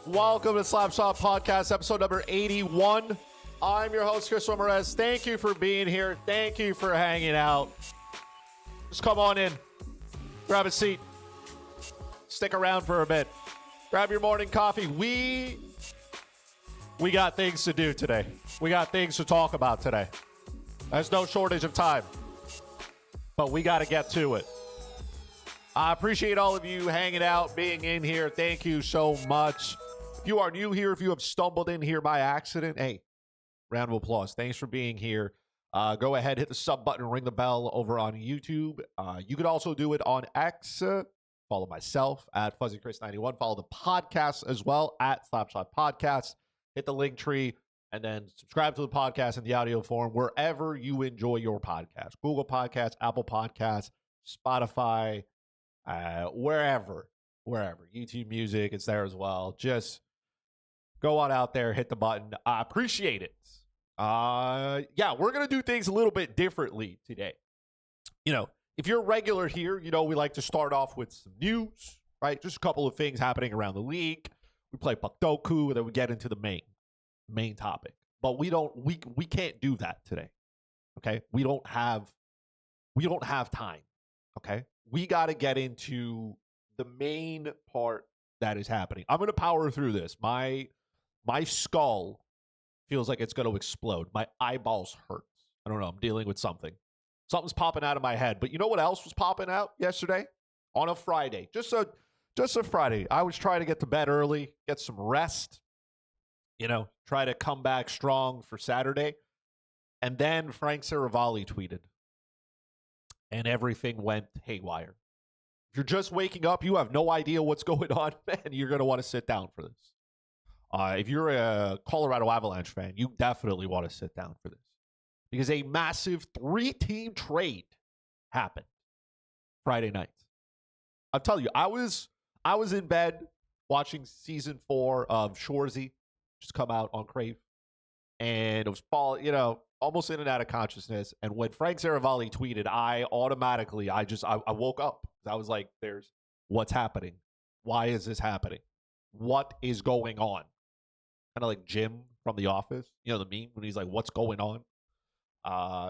Welcome to Slapshot Podcast, episode number 81. I'm your host, Christopher Morais. Thank you for being here. Thank you for hanging out. Just come on in. Grab a seat. Stick around for a bit. Grab your morning coffee. We got things to do today. We got things to talk about today. There's no shortage of time. But we got to get to it. I appreciate all of you hanging out, being in here. Thank you so much. If you are new here, if you have stumbled in here by accident, hey, round of applause. Thanks for being here. Go ahead, hit the sub button, ring the bell over on YouTube. You could also do it on X. Follow myself at FuzzyChris91. Follow the podcast as well at Slapshot Podcast. Hit the link tree and then subscribe to the podcast in the audio form wherever you enjoy your podcast. Google Podcasts, Apple Podcasts, Spotify, wherever. YouTube Music, it's there as well. Just go on out there, hit the button. I appreciate it. Yeah, we're going to do things a little bit differently today. You know, if you're regular here, you know, we like to start off with some news, right? Just a couple of things happening around the league. We play Puckdoku, and then we get into the main topic. But we can't do that today. Okay? We don't have time. Okay? We got to get into the main part that is happening. I'm going to power through this. My skull feels like it's going to explode. My eyeballs hurt. I don't know. I'm dealing with something. Something's popping out of my head. But you know what else was popping out yesterday? On a Friday. Just a Friday. I was trying to get to bed early, get some rest, you know, try to come back strong for Saturday. And then Frank Saravalli tweeted. And everything went haywire. If you're just waking up, you have no idea what's going on, man, you're going to want to sit down for this. If you're a Colorado Avalanche fan, you definitely want to sit down for this. Because a massive 3-team trade happened Friday night. I'll tell you, I was in bed watching season 4 of Shoresy just come out on Crave. And it was, almost in and out of consciousness. And when Frank Saravalli tweeted, I woke up. I was like, what's happening? Why is this happening? What is going on? Kind of like Jim from The Office. You know the meme when he's like, what's going on?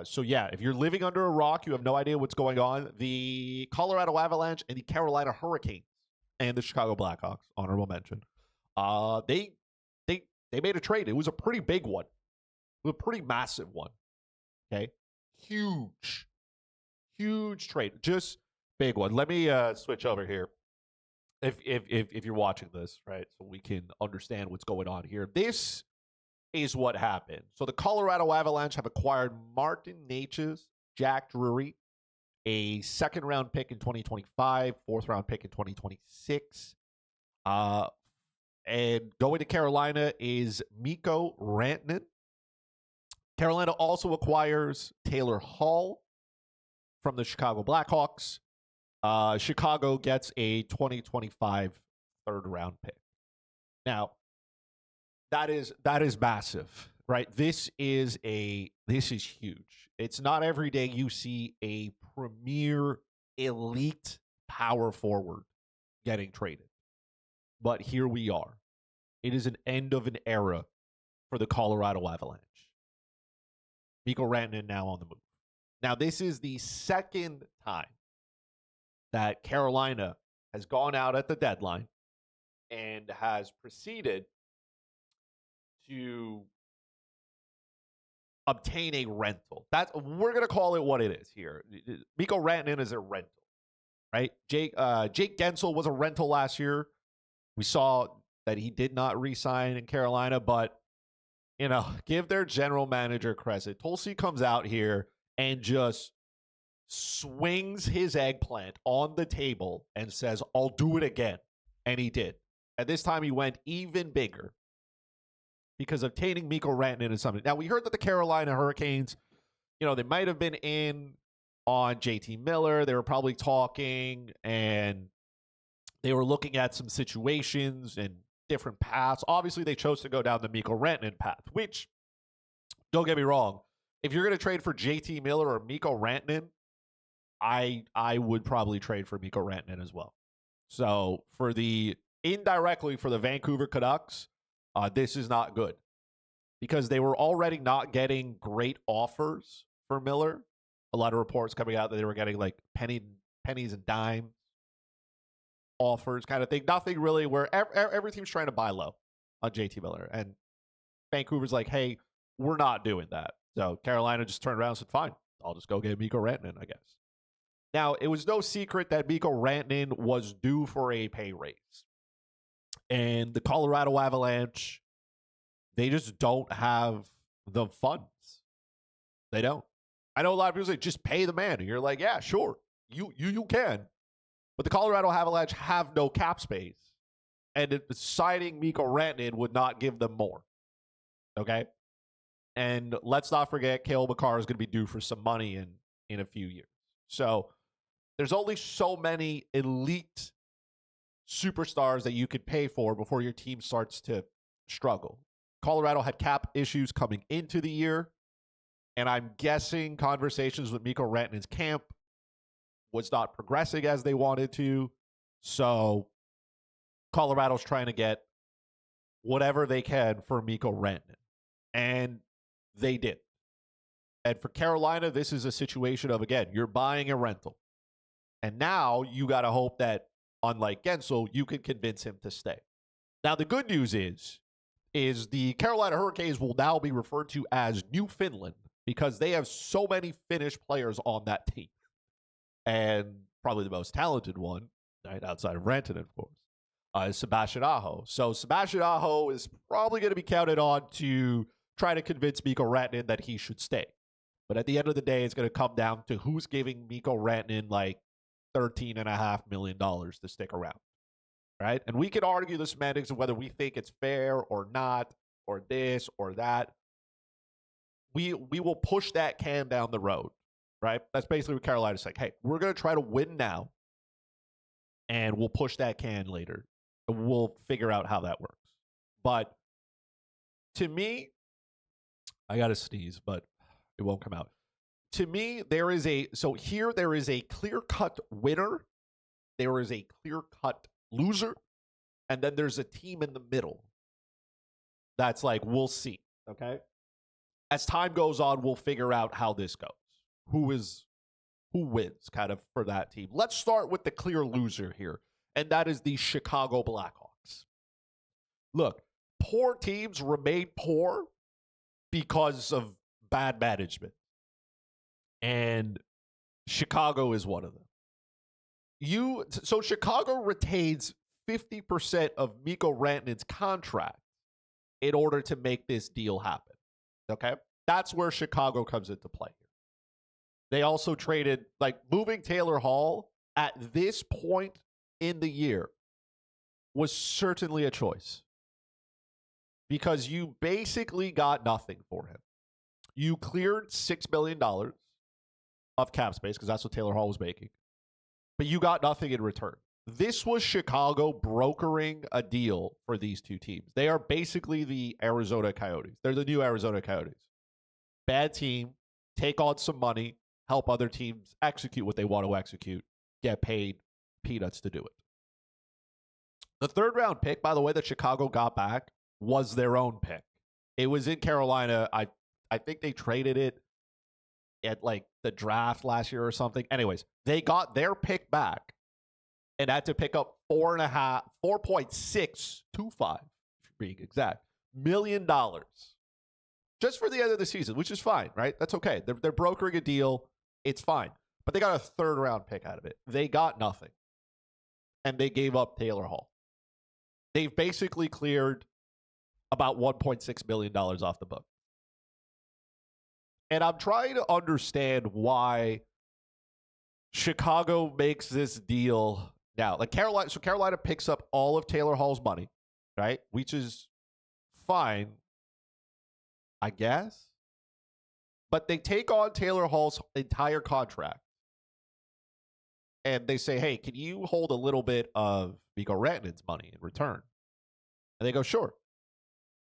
So yeah, if you're living under a rock, you have no idea what's going on. The Colorado Avalanche and the Carolina Hurricanes and the Chicago Blackhawks, honorable mention. They made a trade. It was a pretty big one. It was a pretty massive one. Okay. Huge trade. Just big one. Let me switch over here. If you're watching this, right, so we can understand what's going on here. This is what happened. So the Colorado Avalanche have acquired Martin Necas, Jack Drury, a second-round pick in 2025, fourth-round pick in 2026. And going to Carolina is Mikko Rantanen. Carolina also acquires Taylor Hall from the Chicago Blackhawks. Chicago gets a 2025 third-round pick. Now, that is massive, right? This is huge. It's not every day you see a premier elite power forward getting traded. But here we are. It is an end of an era for the Colorado Avalanche. Mikko Rantanen now on the move. Now, this is the second time that Carolina has gone out at the deadline and has proceeded to obtain a rental. We're going to call it what it is here. Mikko Rantanen is a rental, right? Jake Gensel was a rental last year. We saw that he did not re-sign in Carolina, but, give their general manager credit. Tulsi comes out here and just swings his eggplant on the table and says, I'll do it again. And he did. And this time he went even bigger because obtaining Mikko Rantanen is something. Now, we heard that the Carolina Hurricanes, they might have been in on JT Miller. They were probably talking and they were looking at some situations and different paths. Obviously, they chose to go down the Mikko Rantanen path, which, don't get me wrong, if you're going to trade for JT Miller or Mikko Rantanen, I would probably trade for Mikko Rantanen as well. So for the indirectly for the Vancouver Canucks, this is not good because they were already not getting great offers for Miller. A lot of reports coming out that they were getting like pennies and dimes offers kind of thing. Nothing really where every team's trying to buy low on JT Miller. And Vancouver's like, hey, we're not doing that. So Carolina just turned around and said, fine, I'll just go get Mikko Rantanen, I guess. Now, it was no secret that Mikko Rantanen was due for a pay raise. And the Colorado Avalanche, they just don't have the funds. They don't. I know a lot of people say, just pay the man. And you're like, yeah, sure. You can. But the Colorado Avalanche have no cap space. And signing Mikko Rantanen would not give them more. Okay? And let's not forget, Cale Makar is going to be due for some money in a few years. So there's only so many elite superstars that you could pay for before your team starts to struggle. Colorado had cap issues coming into the year. And I'm guessing conversations with Mikko Rantanen's camp was not progressing as they wanted to. So Colorado's trying to get whatever they can for Mikko Rantanen. And they did. And for Carolina, this is a situation of, again, you're buying a rental. And now you got to hope that, unlike Gensel, you can convince him to stay. Now, the good news is the Carolina Hurricanes will now be referred to as New Finland because they have so many Finnish players on that team. And probably the most talented one, right, outside of Rantanen, of course, is Sebastian Aho. So Sebastian Aho is probably going to be counted on to try to convince Mikko Rantanen that he should stay. But at the end of the day, it's going to come down to who's giving Mikko Rantanen like $13.5 million to stick around, right? And we can argue the semantics of whether we think it's fair or not, or this or that. We will push that can down the road, right? That's basically what Carolina's saying. Hey, we're going to try to win now, and we'll push that can later. We'll figure out how that works. But to me, I got to sneeze, but it won't come out. To me, there is a clear-cut winner, there is a clear-cut loser, and then there's a team in the middle that's like, we'll see, okay? As time goes on, we'll figure out how this goes. Who wins kind of for that team. Let's start with the clear loser here, and that is the Chicago Blackhawks. Look, poor teams remain poor because of bad management. And Chicago is one of them. So Chicago retains 50% of Mikko Rantanen's contract in order to make this deal happen. Okay? That's where Chicago comes into play here. They also traded, like, moving Taylor Hall at this point in the year was certainly a choice. Because you basically got nothing for him. You cleared $6 million of cap space, because that's what Taylor Hall was making. But you got nothing in return. This was Chicago brokering a deal for these two teams. They are basically the Arizona Coyotes. They're the new Arizona Coyotes. Bad team, take on some money, help other teams execute what they want to execute, get paid peanuts to do it. The third round pick, by the way, that Chicago got back was their own pick. It was in Carolina. I think they traded it at like the draft last year or something. Anyways, they got their pick back and had to pick up $4.625, being exact, $1 million just for the end of the season, which is fine, right? That's okay. They're brokering a deal. It's fine. But they got a third round pick out of it. They got nothing. And they gave up Taylor Hall. They've basically cleared about $1.6 million off the book. And I'm trying to understand why Chicago makes this deal now. Like Carolina picks up all of Taylor Hall's money, right? Which is fine, I guess. But they take on Taylor Hall's entire contract. And they say, hey, can you hold a little bit of Mikko Rantanen's money in return? And they go, sure.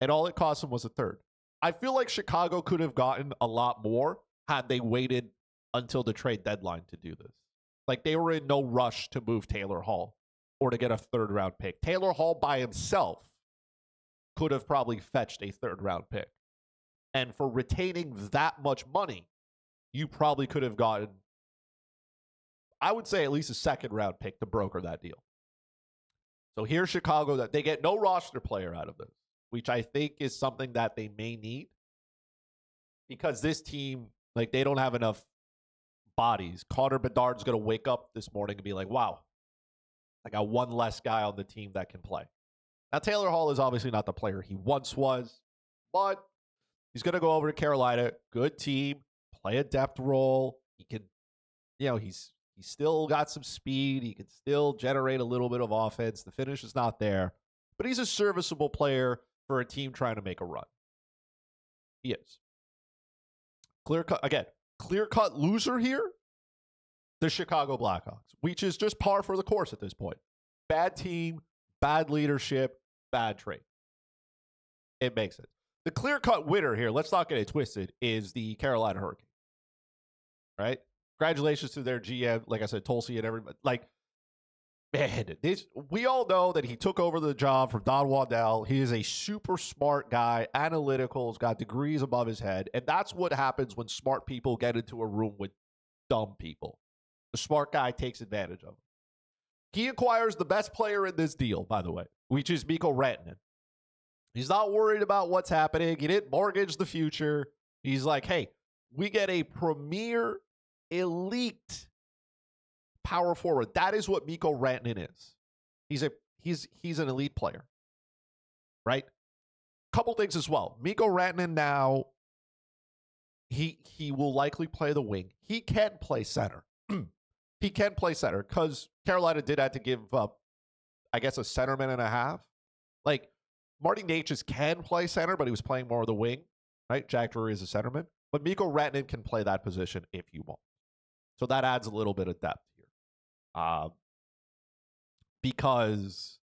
And all it cost them was a third. I feel like Chicago could have gotten a lot more had they waited until the trade deadline to do this. Like, they were in no rush to move Taylor Hall. or to get a third-round pick. Taylor Hall by himself could have probably fetched a third-round pick. And for retaining that much money, you probably could have gotten, I would say, at least a second-round pick to broker that deal. So here's Chicago, that they get no roster player out of this, which I think is something that they may need, because this team, like, they don't have enough bodies. Connor Bedard's going to wake up this morning and be like, wow, I got one less guy on the team that can play. Now, Taylor Hall is obviously not the player he once was, but he's going to go over to Carolina. Good team, play a depth role. He can, he's still got some speed. He can still generate a little bit of offense. The finish is not there, but he's a serviceable player for a team trying to make a run. He is. Clear-cut loser here, the Chicago Blackhawks, which is just par for the course at this point. Bad team, bad leadership, bad trade. It makes it. The clear-cut winner here, let's not get it twisted, is the Carolina Hurricanes. Right? Congratulations to their GM, like I said, Tulsi and everybody. Like, man, we all know that he took over the job from Don Waddell. He is a super smart guy, analytical, has got degrees above his head. And that's what happens when smart people get into a room with dumb people. The smart guy takes advantage of him. He acquires the best player in this deal, by the way, which is Mikko Rantanen. He's not worried about what's happening. He didn't mortgage the future. He's like, hey, we get a premier, elite power forward. That is what Mikko Rantanen is. He's an elite player, right? Couple things as well. Mikko Rantanen now, he will likely play the wing. He can play center. He can play center because Carolina did have to give up, I guess, a centerman and a half. Like, Marty Natchez can play center, but he was playing more of the wing, right? Jack Drury is a centerman. But Mikko Rantanen can play that position if you want. So that adds a little bit of depth here. Because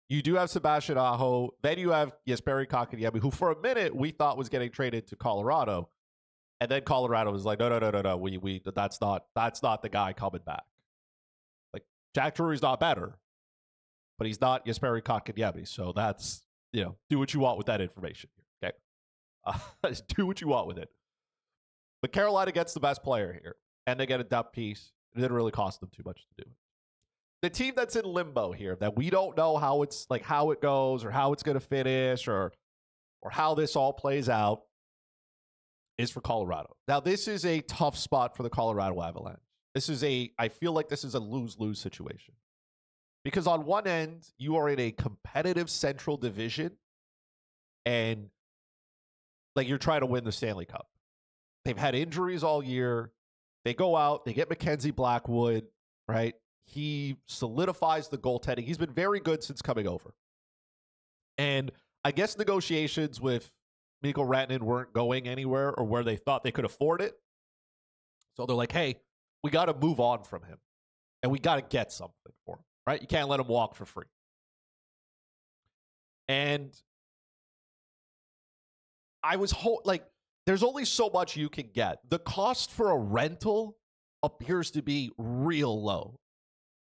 you do have Sebastian Aho. Then you have Jesperi Kotkaniemi, who for a minute we thought was getting traded to Colorado. And then Colorado was like, no. We that's not the guy coming back. Like, Jack Drury's not better, but he's not Jesperi Kotkaniemi. So that's, do what you want with that information here. Okay. Do what you want with it. But Carolina gets the best player here, and they get a depth piece. It didn't really cost them too much to do it. The team that's in limbo here, that we don't know how it goes or how it's going to finish or how this all plays out, is for Colorado. Now, this is a tough spot for the Colorado Avalanche. I feel like this is a lose-lose situation. Because on one end, you are in a competitive Central Division, and you're trying to win the Stanley Cup. They've had injuries all year. They go out, they get Mackenzie Blackwood, right? He solidifies the goaltending. He's been very good since coming over. And I guess negotiations with Mikko Rantanen weren't going anywhere or where they thought they could afford it. So they're like, hey, we got to move on from him. And we got to get something for him, right? You can't let him walk for free. And I was there's only so much you can get. The cost for a rental appears to be real low.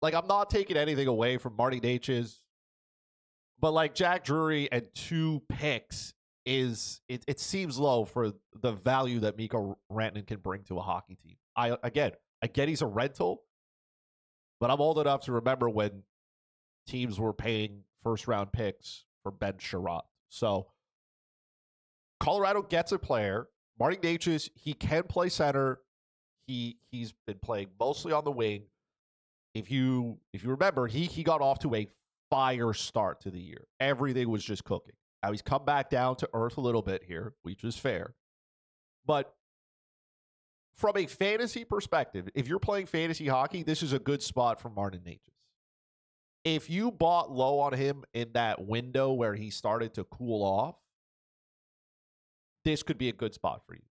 I'm not taking anything away from Marty Natchez, but Jack Drury and 2 picks it seems low for the value that Mikko Rantanen can bring to a hockey team. I get he's a rental, but I'm old enough to remember when teams were paying first-round picks for Ben Sherratt. So Colorado gets a player. Marty Natchez, he can play center. He's been playing mostly on the wing. If you remember, he got off to a fire start to the year. Everything was just cooking. Now he's come back down to earth a little bit here, which is fair. But from a fantasy perspective, if you're playing fantasy hockey, this is a good spot for Martin Natchez. If you bought low on him in that window where he started to cool off, this could be a good spot for you.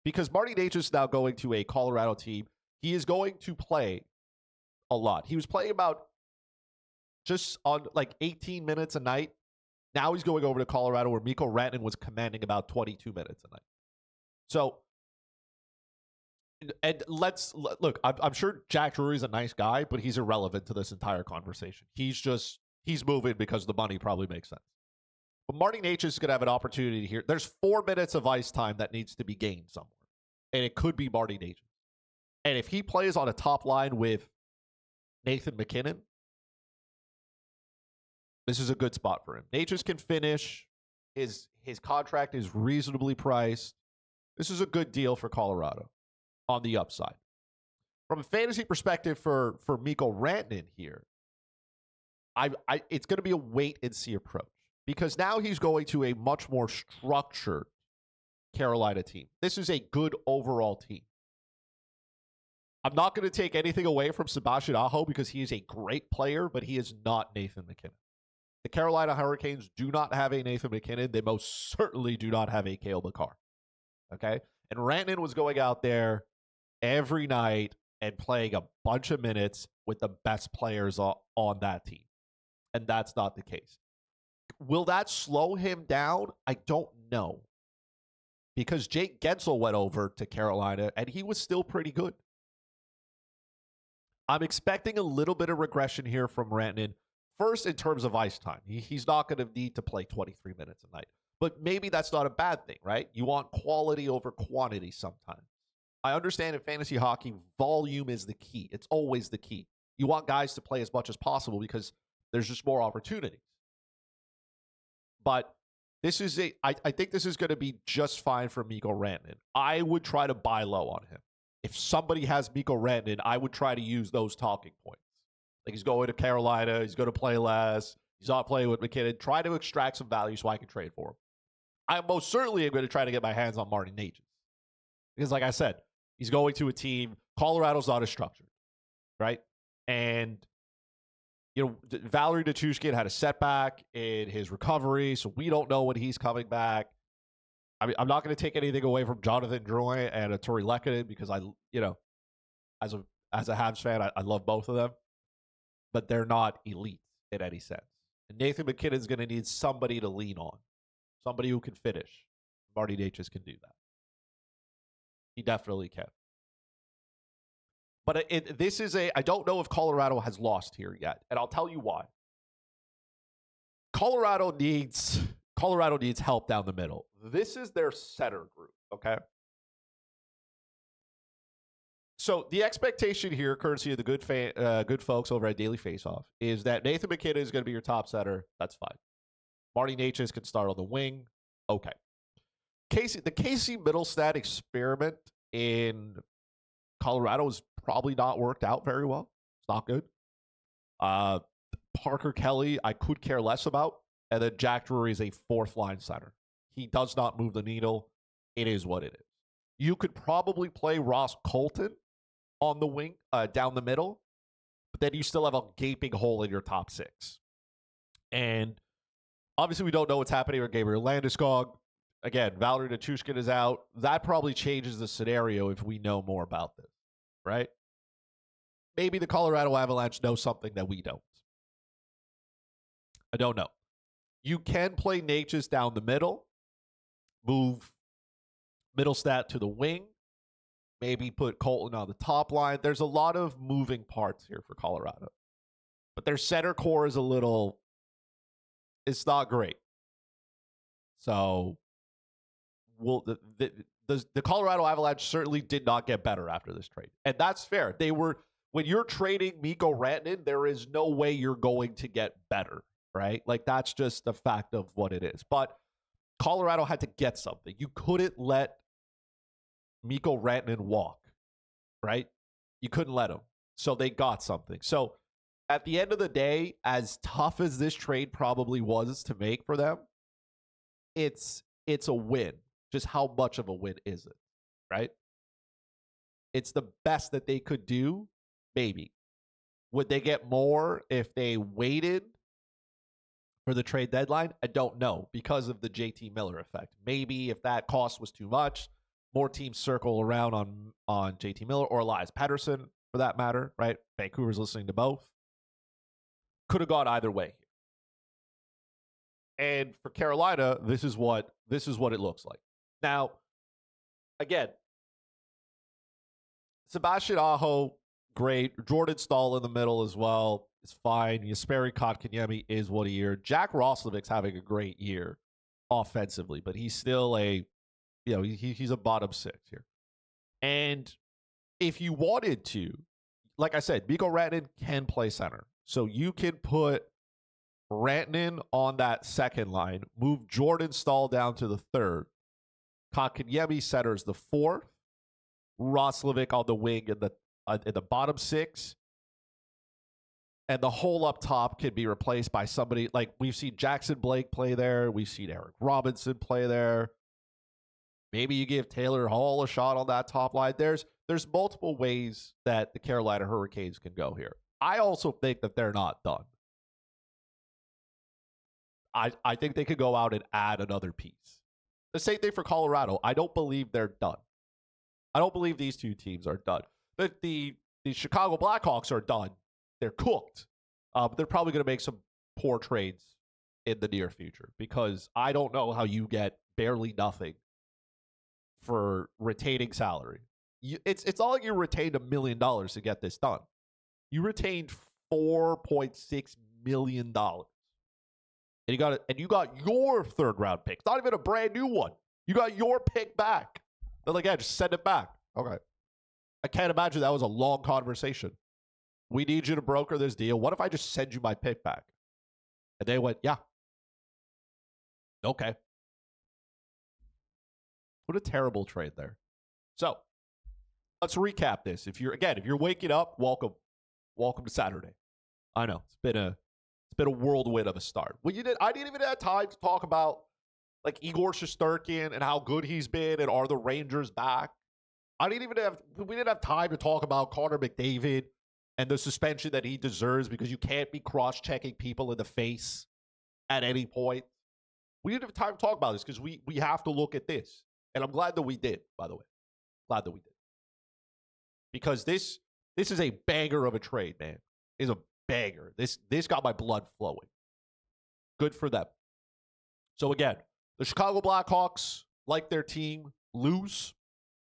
Because Marty Natchez is now going to a Colorado team. He is going to play a lot. He was playing about just on 18 minutes a night. Now he's going over to Colorado where Mikko Rantanen was commanding about 22 minutes a night. So And look. I'm sure Jack Drury's a nice guy, but he's irrelevant to this entire conversation. He's moving because the money probably makes sense. But Marty Necas is going to have an opportunity here. There's 4 minutes of ice time that needs to be gained somewhere, and it could be Marty Necas. And if he plays on a top line with Nathan MacKinnon, this is a good spot for him. Necas can finish. His contract is reasonably priced. This is a good deal for Colorado on the upside. From a fantasy perspective for Mikko Rantanen here, it's going to be a wait and see approach because now he's going to a much more structured Carolina team. This is a good overall team. I'm not going to take anything away from Sebastian Aho because he is a great player, but he is not Nathan MacKinnon. The Carolina Hurricanes do not have a Nathan MacKinnon. They most certainly do not have a Cale Makar. Okay? And Rantanen was going out there every night and playing a bunch of minutes with the best players on that team. And that's not the case. Will that slow him down? I don't know. Because Jake Gensel went over to Carolina and he was still pretty good. I'm expecting a little bit of regression here from Rantanen. First, in terms of ice time, he's not going to need to play 23 minutes a night. But maybe that's not a bad thing, right? You want quality over quantity sometimes. I understand in fantasy hockey, volume is the key. It's always the key. You want guys to play as much as possible because there's just more opportunities. But I think this is going to be just fine for Mikko Rantanen. I would try to buy low on him. If somebody has Mikko Rantanen, I would try to use those talking points. Like he's going to Carolina, he's going to play less, he's not playing with MacKinnon. Try to extract some value so I can trade for him. I most certainly am going to try to get my hands on Marty Necas. Because like I said, he's going to a team. Colorado's not as structured, right? And, Valerie Nichushkin had a setback in his recovery, so we don't know when he's coming back. I mean, I'm not going to take anything away from Jonathan Drouin and Tori Lehkonen because as a Habs fan, I love both of them. But they're not elite in any sense. And Nathan MacKinnon's going to need somebody to lean on. Somebody who can finish. Marty Necas can do that. He definitely can. But I don't know if Colorado has lost here yet. And I'll tell you why. Colorado needs help down the middle. This is their center group, okay? So the expectation here, courtesy of the good folks over at Daily Faceoff, is that Nathan MacKinnon is going to be your top center. That's fine. Marty Necas can start on the wing. Okay. The Casey Middlestad experiment in Colorado has probably not worked out very well. It's not good. Parker Kelly, I could care less about. And then Jack Drury is a fourth-line center. He does not move the needle. It is what it is. You could probably play Ross Colton on the wing, down the middle, but then you still have a gaping hole in your top six. And obviously, we don't know what's happening with Gabriel Landeskog. Again, Valerie Nichushkin is out. That probably changes the scenario if we know more about this, right? Maybe the Colorado Avalanche know something that we don't. I don't know. You can play Necas down the middle, move Middlestat to the wing, maybe put Colton on the top line. There's a lot of moving parts here for Colorado. But their center core is it's not great. So the Colorado Avalanche certainly did not get better after this trade. And that's fair. When you're trading Mikko Rantanen, there is no way you're going to get better, right? Like that's just the fact of what it is. But Colorado had to get something. You couldn't let Mikko Rantanen walk, right? You couldn't let him. So they got something. So at the end of the day, as tough as this trade probably was to make for them, it's a win. Just how much of a win is it, right? It's the best that they could do, maybe. Would they get more if they waited for the trade deadline? I don't know because of the JT Miller effect. Maybe if that cost was too much, more teams circle around on JT Miller or Elias Pettersson for that matter, right? Vancouver's listening to both. Could have gone either way. And for Carolina, this is what it looks like. Now, again, Sebastian Aho, great. Jordan Staal in the middle as well. It's fine. Jesperi Kotkaniemi is what a year. Jack Roslovic's having a great year offensively, but he's still he's a bottom six here. And if you wanted to, like I said, Mikko Rantanen can play center. So you can put Rantanen on that second line, move Jordan Staal down to the third. Kotkaniemi centers the fourth. Roslovic on the wing in the bottom six. And the hole up top can be replaced by somebody like we've seen Jackson Blake play there. We've seen Eric Robinson play there. Maybe you give Taylor Hall a shot on that top line. There's multiple ways that the Carolina Hurricanes can go here. I also think that they're not done. I think they could go out and add another piece. The same thing for Colorado. I don't believe they're done. I don't believe these two teams are done. The Chicago Blackhawks are done. They're cooked. They're probably going to make some poor trades in the near future because I don't know how you get barely nothing for retaining salary. It's not like you retained $1 million to get this done. You retained $4.6 million. And you got your third round pick. Not even a brand new one. You got your pick back. They're like, yeah, just send it back. Okay. I can't imagine that was a long conversation. We need you to broker this deal. What if I just send you my pick back? And they went, yeah. Okay. What a terrible trade there. So let's recap this. If you're waking up, welcome to Saturday. I know it's been a whirlwind of a start. I didn't even have time to talk about like Igor Shesterkin and how good he's been and are the Rangers back. We didn't have time to talk about Connor McDavid and the suspension that he deserves because you can't be cross-checking people in the face at any point. We didn't have time to talk about this because we have to look at this. And I'm glad that we did, by the way. Glad that we did. Because this is a banger of a trade, man. It's a banger. This got my blood flowing. Good for them. So again, the Chicago Blackhawks, like their team, lose.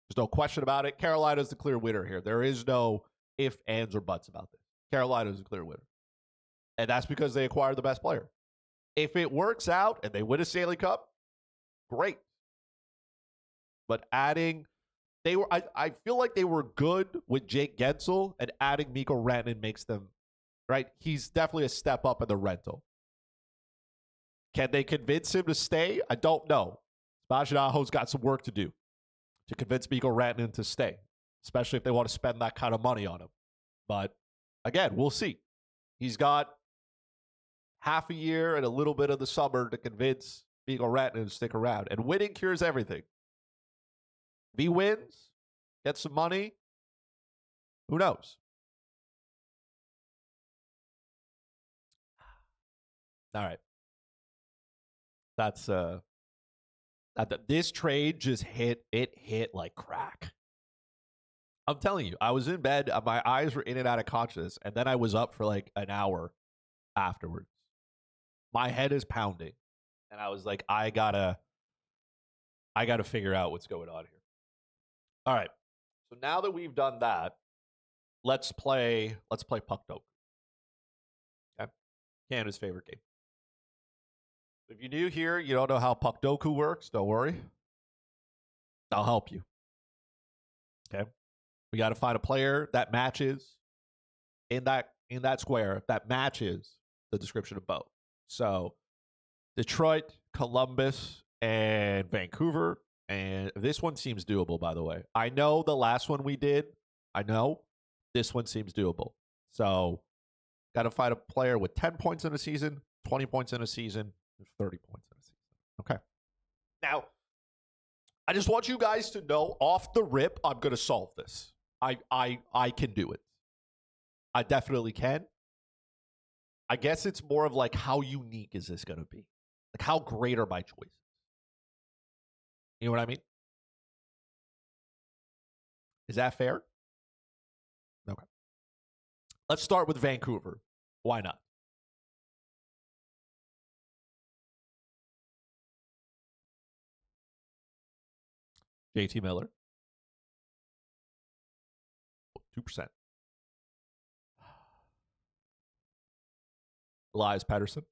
There's no question about it. Carolina's the clear winner here. There is no ifs, ands, or buts about this. Carolina's the clear winner. And that's because they acquired the best player. If it works out and they win a Stanley Cup, great. But I feel like they were good with Jake Gensel, and adding Mikko Rantanen makes them, right? He's definitely a step up in the rental. Can they convince him to stay? I don't know. Sebastian Aho's got some work to do to convince Mikko Rantanen to stay, especially if they want to spend that kind of money on him. But again, we'll see. He's got half a year and a little bit of the summer to convince Mikko Rantanen to stick around. And winning cures everything. If he wins, gets some money, who knows? All right. That's this trade just hit like crack. I'm telling you, I was in bed, my eyes were in and out of consciousness, and then I was up for like an hour afterwards. My head is pounding, and I was like, I gotta figure out what's going on here. All right. So now that we've done that, let's play Puckdoku. Okay? Canada's favorite game. If you're new here, you don't know how Puckdoku works, don't worry. I'll help you. Okay? We got to find a player that matches in that square that matches the description of both. So Detroit, Columbus, and Vancouver. And this one seems doable, by the way. I know the last one we did. I know this one seems doable. So got to find a player with 10 points in a season, 20 points in a season, 30 points in a season. Okay. Now, I just want you guys to know off the rip, I'm going to solve this. I can do it. I definitely can. I guess it's more of like, how unique is this going to be? Like, how great are my choices? You know what I mean? Is that fair? Okay. Let's start with Vancouver. Why not? JT Miller. 2%. Elias Pettersson.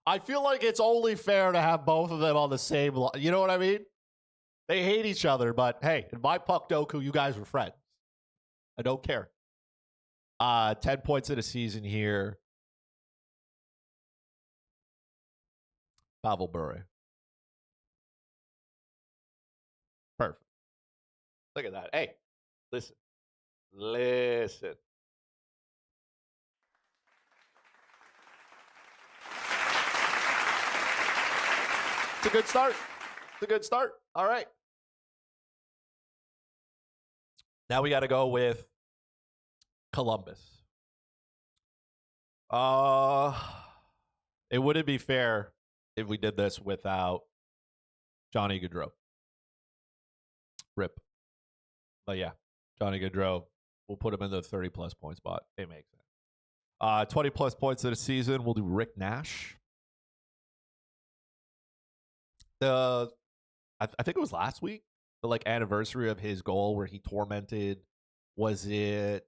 I feel like it's only fair to have both of them on the same line. You know what I mean? They hate each other, but hey, in my Puckdoku, you guys were friends. I don't care. 10 points in a season here. Pavel Bure. Perfect. Look at that. Hey, listen. Listen. It's a good start. It's a good start. All right. Now we got to go with Columbus. It wouldn't be fair if we did this without Johnny Gaudreau. Rip. But yeah, Johnny Gaudreau, we'll put him in the 30-plus point spot. It makes sense. 20-plus points in a season, we'll do Rick Nash. I think it was last week, the anniversary of his goal where he tormented, was it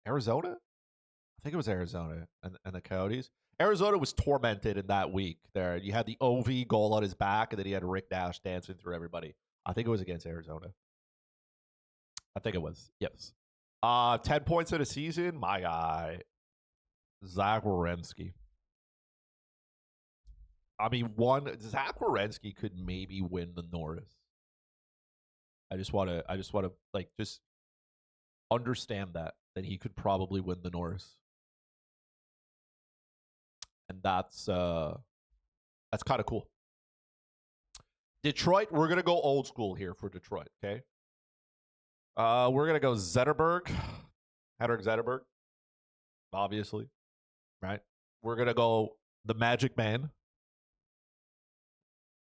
Arizona? I think it was Arizona and the Coyotes. Arizona was tormented in that week there. You had the OV goal on his back, and then he had Rick Nash dancing through everybody. I think it was against Arizona. I think it was. Yes. 10 points in a season, my guy, Zach Werenski. I mean, Zach Werenski could maybe win the Norris. I just want to just understand that he could probably win the Norris. And that's kind of cool. Detroit, we're going to go old school here for Detroit, okay? We're going to go Zetterberg. Henrik Zetterberg, obviously, right? We're going to go the Magic Man,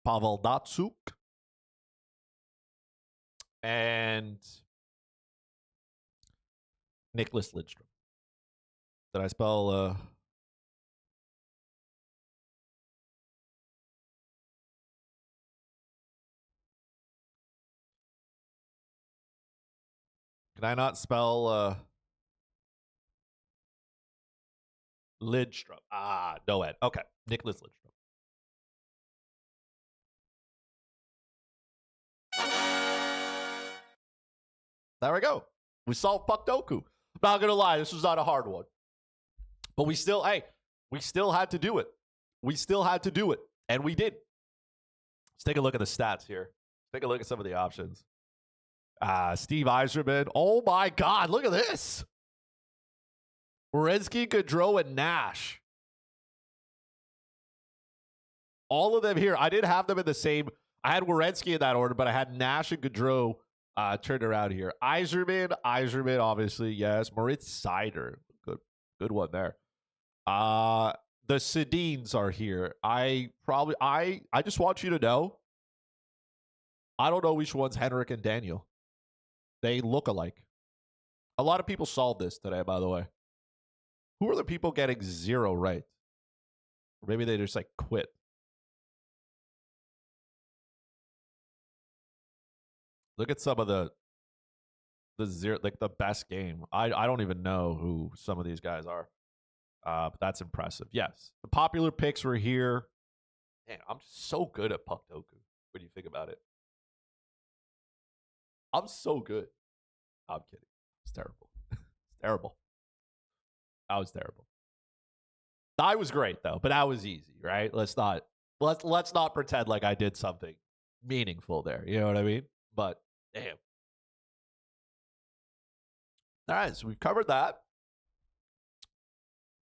Pavel Datsyuk, and Nicholas Lidstrom. Did I spell... Can I not spell Lidstrom? No Ed. Okay. Nicholas Lidstrom. There we go. We solved Puckdoku. Not going to lie, this was not a hard one. But we still had to do it. We still had to do it. And we did. Let's take a look at the stats here. Take a look at some of the options. Steve Yzerman. Oh, my God. Look at this. Werenski, Gaudreau, and Nash. All of them here. I didn't have them in the same. I had Werenski in that order, but I had Nash and Gaudreau turned around here. Yzerman, obviously, yes. Moritz Seider. Good one there. The Sedins are here. I just want you to know, I don't know which one's Henrik and Daniel. They look alike. A lot of people solved this today, by the way. Who are the people getting 0 right? Or maybe they just quit. Look at some of the zero, the best game. I don't even know who some of these guys are. But that's impressive. Yes. The popular picks were here. Man, I'm just so good at Puckdoku when you think about it. I'm so good. I'm kidding. It's terrible. It's terrible. That was terrible. I was great though, but that was easy, right? Let's not pretend like I did something meaningful there. You know what I mean? But damn. All right, so we've covered that.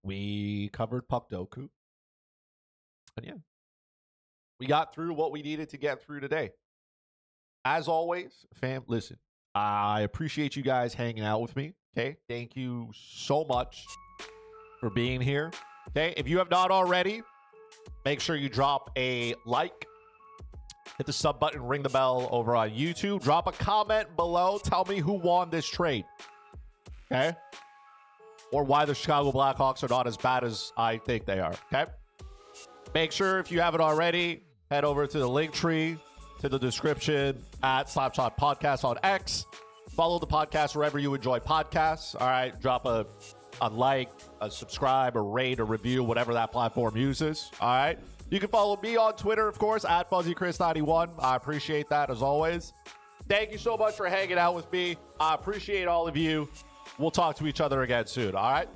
We covered Puckdoku. And yeah, we got through what we needed to get through today. As always, fam, listen, I appreciate you guys hanging out with me. Okay, thank you so much for being here. Okay, if you have not already, make sure you drop a like, hit the sub button, ring the bell over on YouTube. Drop a comment below. Tell me who won this trade. Okay, or why the Chicago Blackhawks are not as bad as I think they are. Okay, make sure if you haven't already, head over to the link tree, to the description at Slapshot Podcast on X. Follow the podcast wherever you enjoy podcasts. All right. Drop a like, a subscribe, a rate, a review, whatever that platform uses. All right. You can follow me on Twitter, of course, at FuzzyChris91. I appreciate that as always. Thank you so much for hanging out with me. I appreciate all of you. We'll talk to each other again soon. All right.